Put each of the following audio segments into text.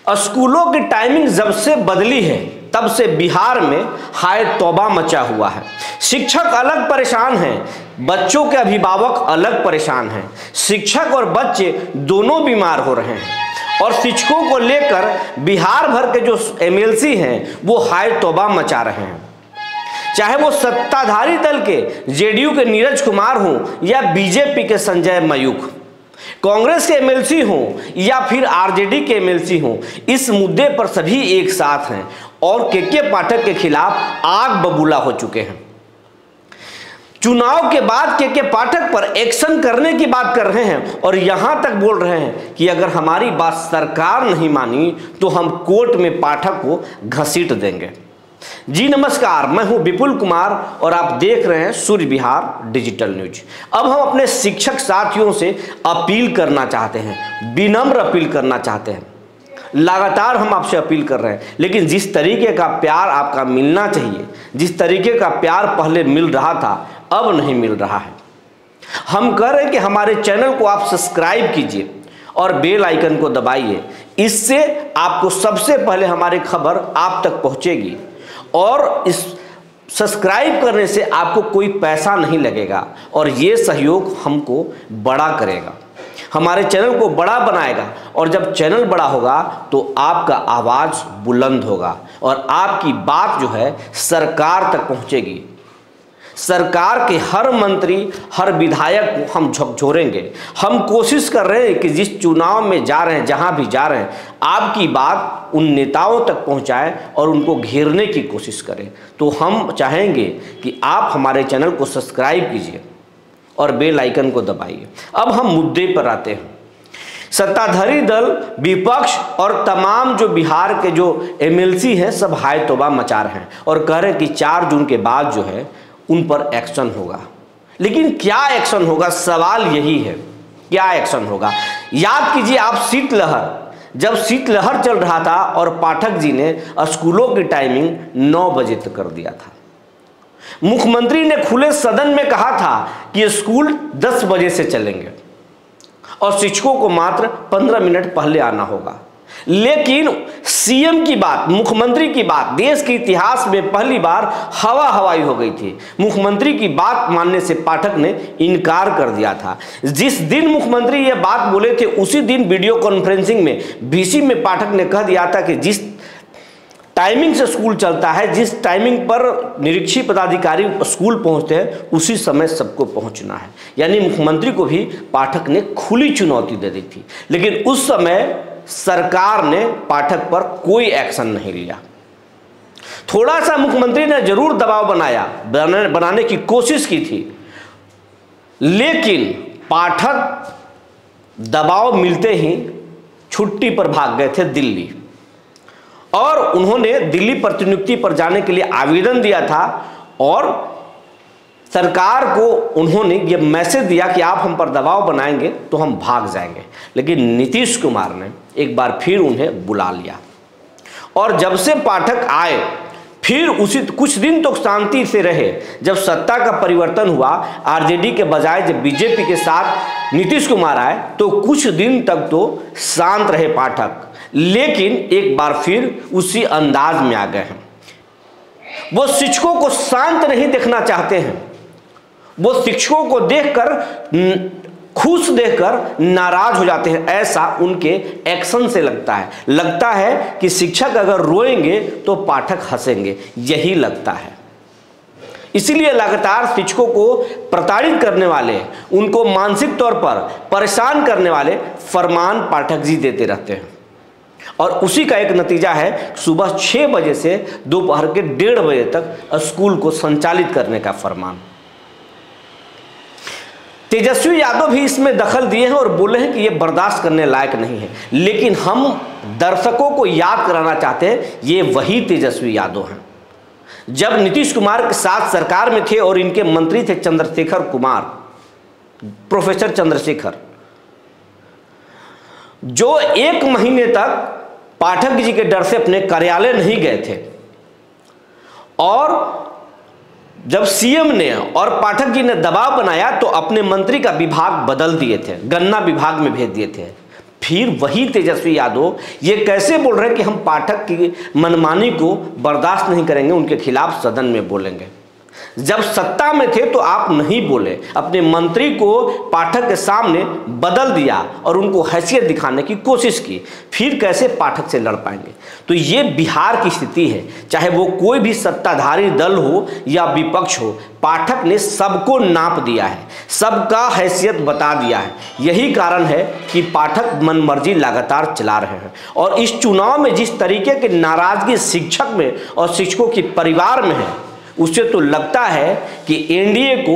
स्कूलों की टाइमिंग जब से बदली है तब से बिहार में हाय तौबा मचा हुआ है। शिक्षक अलग परेशान हैं, बच्चों के अभिभावक अलग परेशान हैं। शिक्षक और बच्चे दोनों बीमार हो रहे हैं और शिक्षकों को लेकर बिहार भर के जो एमएलसी हैं वो हाय तौबा मचा रहे हैं। चाहे वो सत्ताधारी दल के जेडीयू के नीरज कुमार हों या बीजेपी के संजय मयूख, कांग्रेस के एमएलसी हों या फिर आरजेडी के एमएलसी हों, इस मुद्दे पर सभी एक साथ हैं और के पाठक के खिलाफ आग बबूला हो चुके हैं। चुनाव के बाद के पाठक पर एक्शन करने की बात कर रहे हैं और यहां तक बोल रहे हैं कि अगर हमारी बात सरकार नहीं मानी तो हम कोर्ट में पाठक को घसीट देंगे। जी नमस्कार, मैं हूं विपुल कुमार और आप देख रहे हैं सूर्य बिहार डिजिटल न्यूज। अब हम अपने शिक्षक साथियों से अपील करना चाहते हैं, विनम्र अपील करना चाहते हैं। लगातार हम आपसे अपील कर रहे हैं, लेकिन जिस तरीके का प्यार आपका मिलना चाहिए, जिस तरीके का प्यार पहले मिल रहा था, अब नहीं मिल रहा है। हम कह रहे हैं कि हमारे चैनल को आप सब्सक्राइब कीजिए और बेल आइकन को दबाइए। इससे आपको सबसे पहले हमारी खबर आप तक पहुंचेगी और इस सब्सक्राइब करने से आपको कोई पैसा नहीं लगेगा और ये सहयोग हमको बड़ा करेगा, हमारे चैनल को बड़ा बनाएगा। और जब चैनल बड़ा होगा तो आपका आवाज़ बुलंद होगा और आपकी बात जो है सरकार तक पहुंचेगी। सरकार के हर मंत्री, हर विधायक को हम झकझोरेंगे। हम कोशिश कर रहे हैं कि जिस चुनाव में जा रहे हैं, जहां भी जा रहे हैं, आपकी बात उन नेताओं तक पहुंचाएं और उनको घेरने की कोशिश करें। तो हम चाहेंगे कि आप हमारे चैनल को सब्सक्राइब कीजिए और बेल आइकन को दबाइए। अब हम मुद्दे पर आते हैं। सत्ताधारी दल, विपक्ष और तमाम जो बिहार के जो एमएलसी हैं सब हाय तौबा मचा रहे हैं और कह रहे हैं कि 4 जून के बाद जो है उन पर एक्शन होगा। लेकिन क्या एक्शन होगा, सवाल यही है, क्या एक्शन होगा। याद कीजिए आप शीतलहर, जब शीतलहर चल रहा था और पाठक जी ने स्कूलों की टाइमिंग 9 बजे तक कर दिया था। मुख्यमंत्री ने खुले सदन में कहा था कि स्कूल 10 बजे से चलेंगे और शिक्षकों को मात्र 15 मिनट पहले आना होगा। लेकिन सीएम की बात, मुख्यमंत्री की बात देश के इतिहास में पहली बार हवाई हो गई थी। मुख्यमंत्री की बात मानने से पाठक ने इनकार कर दिया था। जिस दिन मुख्यमंत्री ये बात बोले थे उसी दिन वीडियो कॉन्फ्रेंसिंग में वीसी में पाठक ने कह दिया था कि जिस टाइमिंग से स्कूल चलता है, जिस टाइमिंग पर निरीक्षी पदाधिकारी स्कूल पहुंचते हैं, उसी समय सबको पहुंचना है। यानी मुख्यमंत्री को भी पाठक ने खुली चुनौती दे दी थी। लेकिन उस समय सरकार ने पाठक पर कोई एक्शन नहीं लिया। थोड़ा सा मुख्यमंत्री ने जरूर दबाव बनाने की कोशिश की थी, लेकिन पाठक दबाव मिलते ही छुट्टी पर भाग गए थे दिल्ली और उन्होंने दिल्ली प्रतिनियुक्ति पर जाने के लिए आवेदन दिया था और सरकार को उन्होंने ये मैसेज दिया कि आप हम पर दबाव बनाएंगे तो हम भाग जाएंगे। लेकिन नीतीश कुमार ने एक बार फिर उन्हें बुला लिया और जब से पाठक आए फिर उसी कुछ दिन तो शांति से रहे। जब सत्ता का परिवर्तन हुआ, आरजेडी के बजाय जब बीजेपी के साथ नीतीश कुमार आए तो कुछ दिन तक तो शांत रहे पाठक, लेकिन एक बार फिर उसी अंदाज में आ गए हैं। वो शिक्षकों को शांत नहीं देखना चाहते हैं, वो शिक्षकों को देखकर खुश देखकर नाराज हो जाते हैं। ऐसा उनके एक्शन से लगता है कि शिक्षक अगर रोएंगे तो पाठक हंसेंगे, यही लगता है। इसीलिए लगातार शिक्षकों को प्रताड़ित करने वाले, उनको मानसिक तौर पर परेशान करने वाले फरमान पाठक जी देते रहते हैं और उसी का एक नतीजा है सुबह 6 बजे से दोपहर के 1:30 बजे तक स्कूल को संचालित करने का फरमान। तेजस्वी यादव भी इसमें दखल दिए हैं और बोले हैं कि ये बर्दाश्त करने लायक नहीं है। लेकिन हम दर्शकों को याद कराना चाहते हैं, ये वही तेजस्वी यादव हैं जब नीतीश कुमार के साथ सरकार में थे और इनके मंत्री थे चंद्रशेखर कुमार, प्रोफेसर चंद्रशेखर, जो 1 महीने तक पाठक जी के डर से अपने कार्यालय नहीं गए थे और जब सीएम ने और पाठक जी ने दबाव बनाया तो अपने मंत्री का विभाग बदल दिए थे, गन्ना विभाग में भेज दिए थे। फिर वही तेजस्वी यादव ये कैसे बोल रहे हैं कि हम पाठक की मनमानी को बर्दाश्त नहीं करेंगे, उनके खिलाफ सदन में बोलेंगे। जब सत्ता में थे तो आप नहीं बोले, अपने मंत्री को पाठक के सामने बदल दिया और उनको हैसियत दिखाने की कोशिश की, फिर कैसे पाठक से लड़ पाएंगे। तो ये बिहार की स्थिति है, चाहे वो कोई भी सत्ताधारी दल हो या विपक्ष हो, पाठक ने सबको नाप दिया है, सबका हैसियत बता दिया है। यही कारण है कि पाठक मनमर्जी लगातार चला रहे हैं। और इस चुनाव में जिस तरीके की नाराजगी शिक्षक में और शिक्षकों के परिवार में है, उससे तो लगता है कि एनडीए को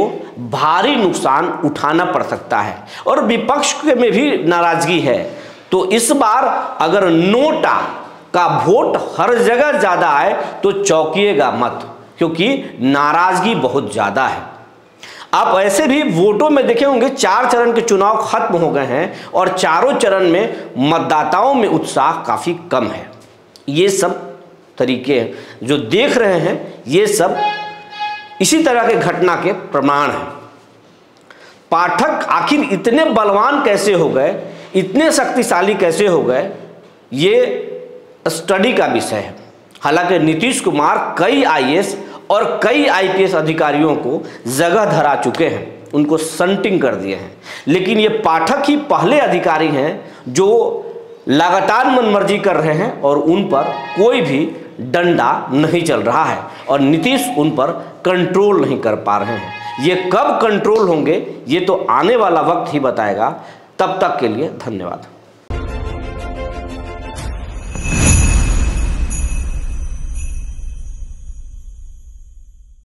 भारी नुकसान उठाना पड़ सकता है। और विपक्ष में भी नाराजगी है। तो इस बार अगर नोटा का वोट हर जगह ज्यादा आए तो चौंकिएगा मत, क्योंकि नाराजगी बहुत ज्यादा है। आप ऐसे भी वोटों में देखे होंगे 4 चरण के चुनाव खत्म हो गए हैं और चारों चरण में मतदाताओं में उत्साह काफी कम है। ये सब तरीके जो देख रहे हैं, ये सब इसी तरह के घटना के प्रमाण हैं। पाठक आखिर इतने बलवान कैसे हो गए, इतने शक्तिशाली कैसे हो गए, ये स्टडी का विषय है। हालांकि नीतीश कुमार कई आईएएस और कई आईपीएस अधिकारियों को जगह धरा चुके हैं, उनको सन्टिंग कर दिए हैं, लेकिन ये पाठक ही पहले अधिकारी हैं जो लगातार मनमर्जी कर रहे हैं और उन पर कोई भी डंडा नहीं चल रहा है और नीतीश उन पर कंट्रोल नहीं कर पा रहे हैं। ये कब कंट्रोल होंगे ये तो आने वाला वक्त ही बताएगा। तब तक के लिए धन्यवाद।